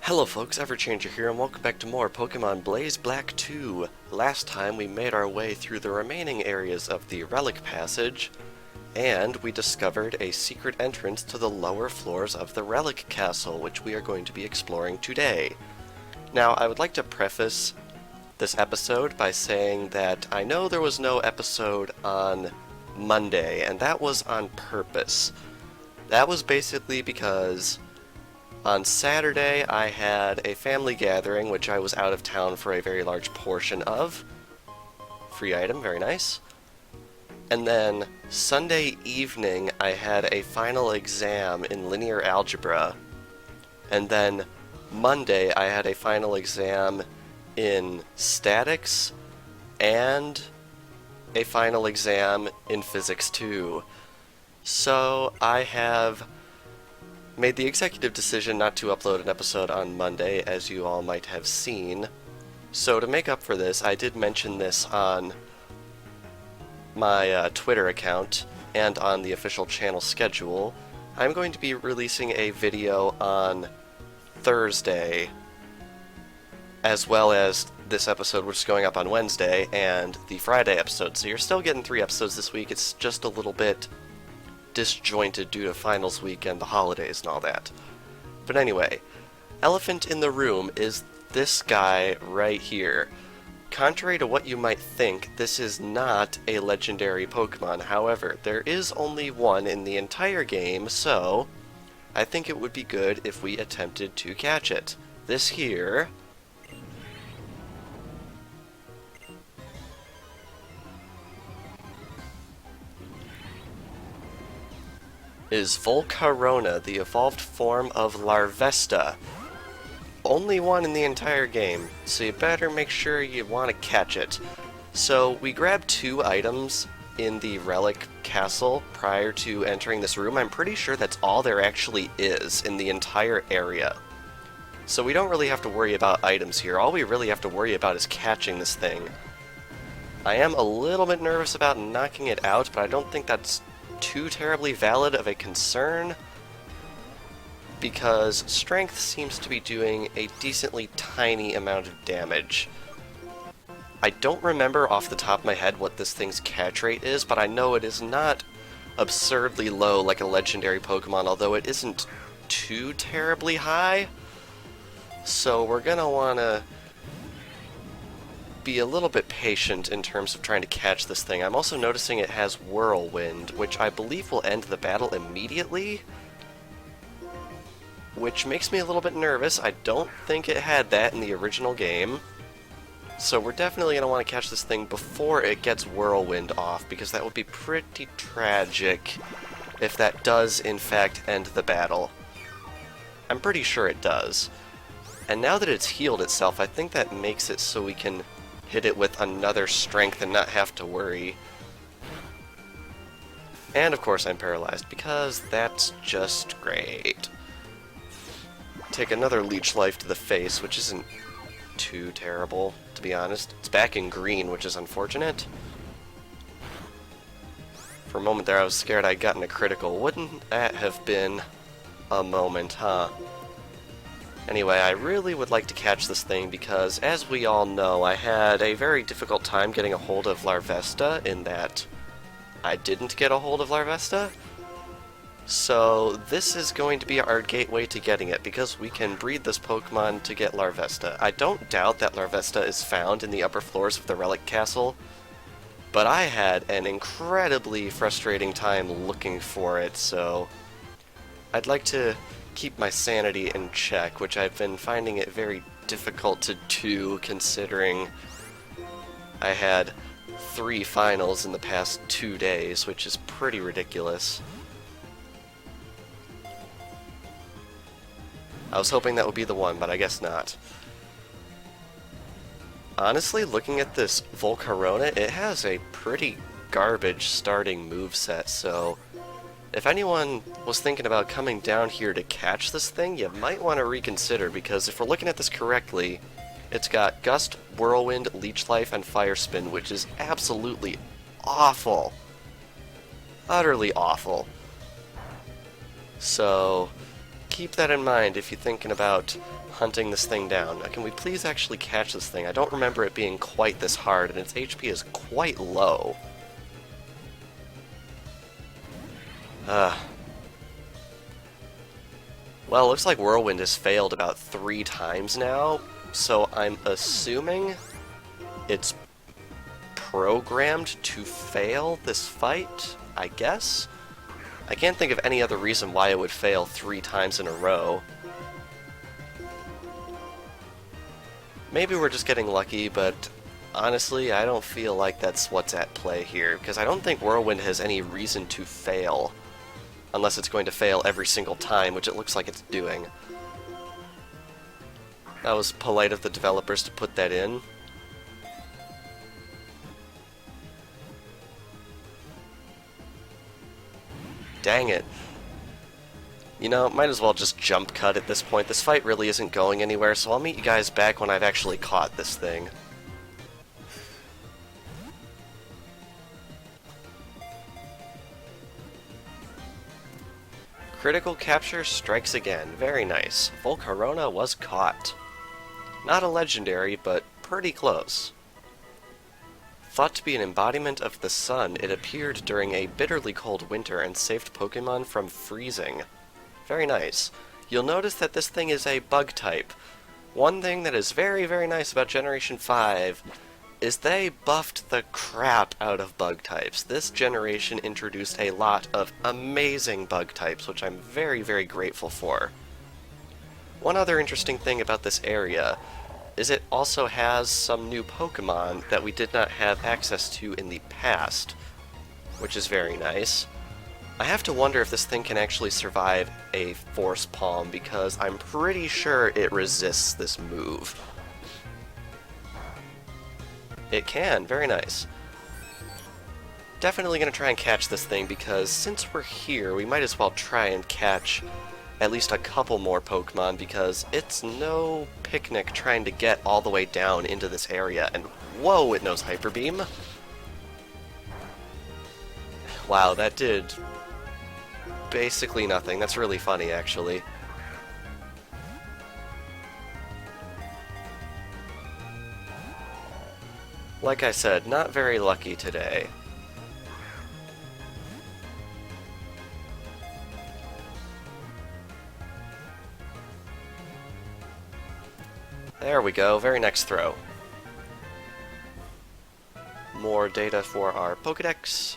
Hello folks, Everchanger here, and welcome back to more Pokemon Blaze Black 2. Last time we made our way through the remaining areas of the Relic Passage, and we discovered a secret entrance to the lower floors of the Relic Castle, which we are going to be exploring today. Now, I would like to preface this episode by saying that I know there was no episode on Monday, and that was on purpose. That was basically because on Saturday, I had a family gathering, which I was out of town for a very large portion of. Free item, very nice. And then Sunday evening, I had a final exam in linear algebra. And then Monday, I had a final exam in statics and a final exam in physics 2. So I have made the executive decision not to upload an episode on Monday, as you all might have seen. So to make up for this, I did mention this on my Twitter account and on the official channel schedule. I'm going to be releasing a video on Thursday, as well as this episode, which is going up on Wednesday, and the Friday episode. So you're still getting 3 episodes this week. It's just a little bit disjointed due to finals week and the holidays and all that. But anyway, elephant in the room is this guy right here. Contrary to what you might think, this is not a legendary Pokemon. However, there is only one in the entire game, so I think it would be good if we attempted to catch it. This here is Volcarona, the evolved form of Vesta. Only one in the entire game, so you better make sure you want to catch it. So we grabbed 2 items in the Relic Castle prior to entering this room. I'm pretty sure that's all there actually is in the entire area. So we don't really have to worry about items here. All we really have to worry about is catching this thing. I am a little bit nervous about knocking it out, but I don't think that's too terribly valid of a concern, because strength seems to be doing a decently tiny amount of damage. I don't remember off the top of my head what this thing's catch rate is, but I know it is not absurdly low like a legendary Pokemon, although it isn't too terribly high. So we're gonna wanna be a little bit patient in terms of trying to catch this thing. I'm also noticing it has Whirlwind, which I believe will end the battle immediately, which makes me a little bit nervous. I don't think it had that in the original game, so we're definitely going to want to catch this thing before it gets Whirlwind off, because that would be pretty tragic if that does in fact end the battle. I'm pretty sure it does. And now that it's healed itself, I think that makes it so we can hit it with another strength and not have to worry. And of course I'm paralyzed, because that's just great. Take another leech life to the face, which isn't too terrible, to be honest. It's back in green, which is unfortunate. For a moment there I was scared I'd gotten a critical. Wouldn't that have been a moment, huh? Anyway, I really would like to catch this thing because, as we all know, I had a very difficult time getting a hold of Vesta, in that I didn't get a hold of Vesta. So this is going to be our gateway to getting it, because we can breed this Pokemon to get Vesta. I don't doubt that Vesta is found in the upper floors of the Relic Castle, but I had an incredibly frustrating time looking for it, so I'd like to keep my sanity in check, which I've been finding it very difficult to do, considering I had 3 finals in the past 2 days, which is pretty ridiculous. I was hoping that would be the one, but I guess not. Honestly, looking at this Volcarona, it has a pretty garbage starting moveset, so if anyone was thinking about coming down here to catch this thing, you might want to reconsider, because if we're looking at this correctly, it's got Gust, Whirlwind, Leech Life, and Fire Spin, which is absolutely awful. Utterly awful. So keep that in mind if you're thinking about hunting this thing down. Now, can we please actually catch this thing? I don't remember it being quite this hard, and its HP is quite low. Well, it looks like Whirlwind has failed about 3 times now, so I'm assuming it's programmed to fail this fight, I guess? I can't think of any other reason why it would fail 3 times in a row. Maybe we're just getting lucky, but honestly, I don't feel like that's what's at play here, because I don't think Whirlwind has any reason to fail, unless it's going to fail every single time, which it looks like it's doing. That was polite of the developers to put that in. Dang it. You know, might as well just jump cut at this point. This fight really isn't going anywhere, so I'll meet you guys back when I've actually caught this thing. Critical capture strikes again. Very nice. Volcarona was caught. Not a legendary, but pretty close. Thought to be an embodiment of the sun, it appeared during a bitterly cold winter and saved Pokémon from freezing. Very nice. You'll notice that this thing is a bug type. One thing that is very, very nice about Generation 5 is they buffed the crap out of bug types. This generation introduced a lot of amazing bug types, which I'm very, very grateful for. One other interesting thing about this area is it also has some new Pokémon that we did not have access to in the past, which is very nice. I have to wonder if this thing can actually survive a Force Palm, because I'm pretty sure it resists this move. It can, very nice. Definitely going to try and catch this thing, because since we're here, we might as well try and catch at least a couple more Pokemon, because it's no picnic trying to get all the way down into this area. And whoa, it knows Hyper Beam. Wow, that did basically nothing. That's really funny, actually. Like I said, not very lucky today. There we go, very next throw. More data for our Pokédex.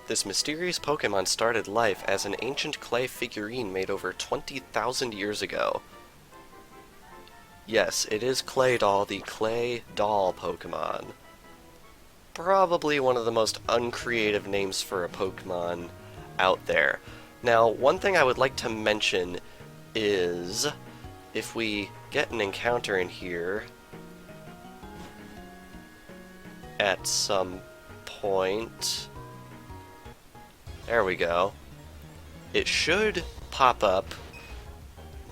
This mysterious Pokémon started life as an ancient clay figurine made over 20,000 years ago. Yes, it is Claydol, the clay doll Pokémon. Probably one of the most uncreative names for a Pokémon out there. Now, one thing I would like to mention is, if we get an encounter in here at some point, there we go, it should pop up.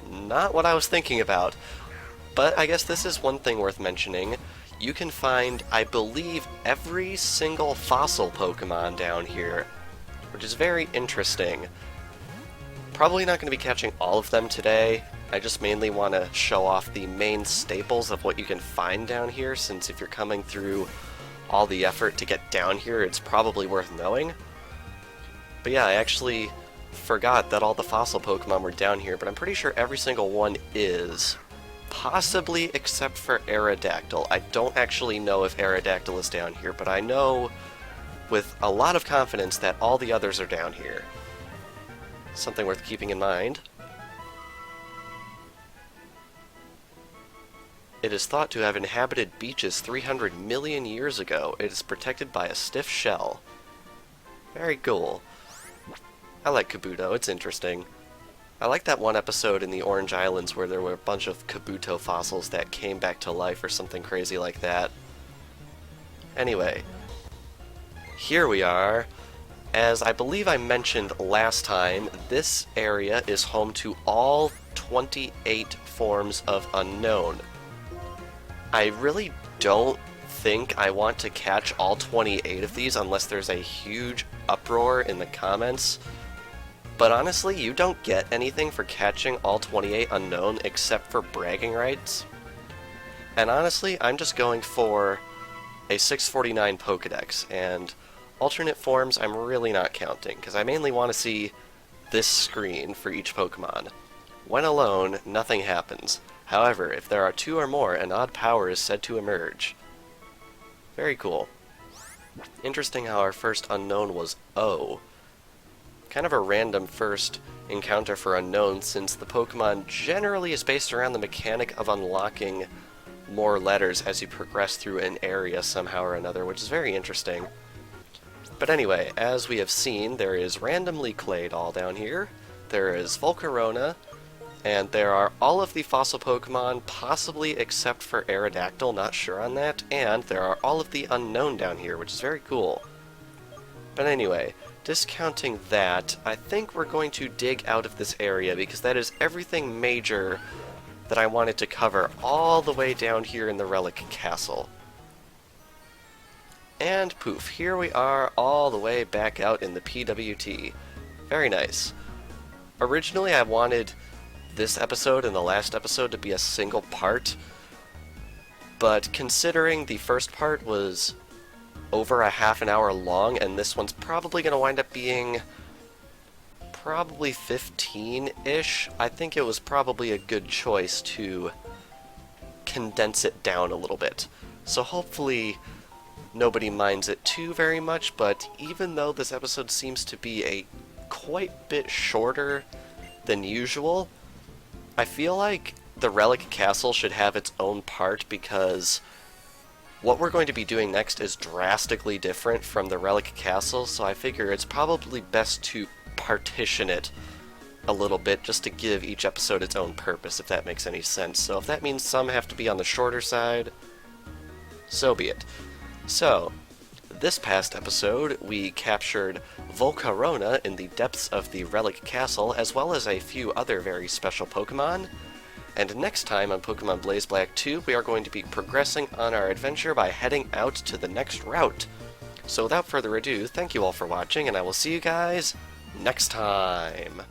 Not what I was thinking about, but I guess this is one thing worth mentioning. You can find, I believe, every single fossil Pokemon down here, which is very interesting. Probably not going to be catching all of them today. I just mainly want to show off the main staples of what you can find down here, since if you're coming through all the effort to get down here, it's probably worth knowing. But yeah, I actually forgot that all the fossil Pokemon were down here, but I'm pretty sure every single one is. Possibly except for Aerodactyl. I don't actually know if Aerodactyl is down here, but I know with a lot of confidence that all the others are down here. Something worth keeping in mind. It is thought to have inhabited beaches 300 million years ago. It is protected by a stiff shell. Very cool. I like Kabuto, it's interesting. I like that one episode in the Orange Islands where there were a bunch of Kabuto fossils that came back to life or something crazy like that. Anyway, here we are. As I believe I mentioned last time, this area is home to all 28 forms of Unknown. I really don't think I want to catch all 28 of these unless there's a huge uproar in the comments. But honestly, you don't get anything for catching all 28 unknown except for bragging rights. And honestly, I'm just going for a 649 Pokedex, and alternate forms I'm really not counting, because I mainly want to see this screen for each Pokemon. When alone, nothing happens. However, if there are 2 or more, an odd power is said to emerge. Very cool. Interesting how our first unknown was O. Kind of a random first encounter for unknown, since the Pokemon generally is based around the mechanic of unlocking more letters as you progress through an area somehow or another, which is very interesting. But anyway, as we have seen, there is randomly Claydol down here, there is Volcarona, and there are all of the fossil Pokemon, possibly except for Aerodactyl, not sure on that, and there are all of the unknown down here, which is very cool. But anyway, discounting that, I think we're going to dig out of this area, because that is everything major that I wanted to cover all the way down here in the Relic Castle. And poof, here we are all the way back out in the PWT. Very nice. Originally I wanted this episode and the last episode to be a single part, but considering the first part was over a half an hour long, and this one's probably going to wind up being probably 15-ish, I think it was probably a good choice to condense it down a little bit. So hopefully nobody minds it too very much, but even though this episode seems to be a quite bit shorter than usual, I feel like the Relic Castle should have its own part, because what we're going to be doing next is drastically different from the Relic Castle, so I figure it's probably best to partition it a little bit just to give each episode its own purpose, if that makes any sense. So if that means some have to be on the shorter side, so be it. So, this past episode, we captured Volcarona in the depths of the Relic Castle, as well as a few other very special Pokemon. And next time on Pokemon Blaze Black 2, we are going to be progressing on our adventure by heading out to the next route. So without further ado, thank you all for watching, and I will see you guys next time.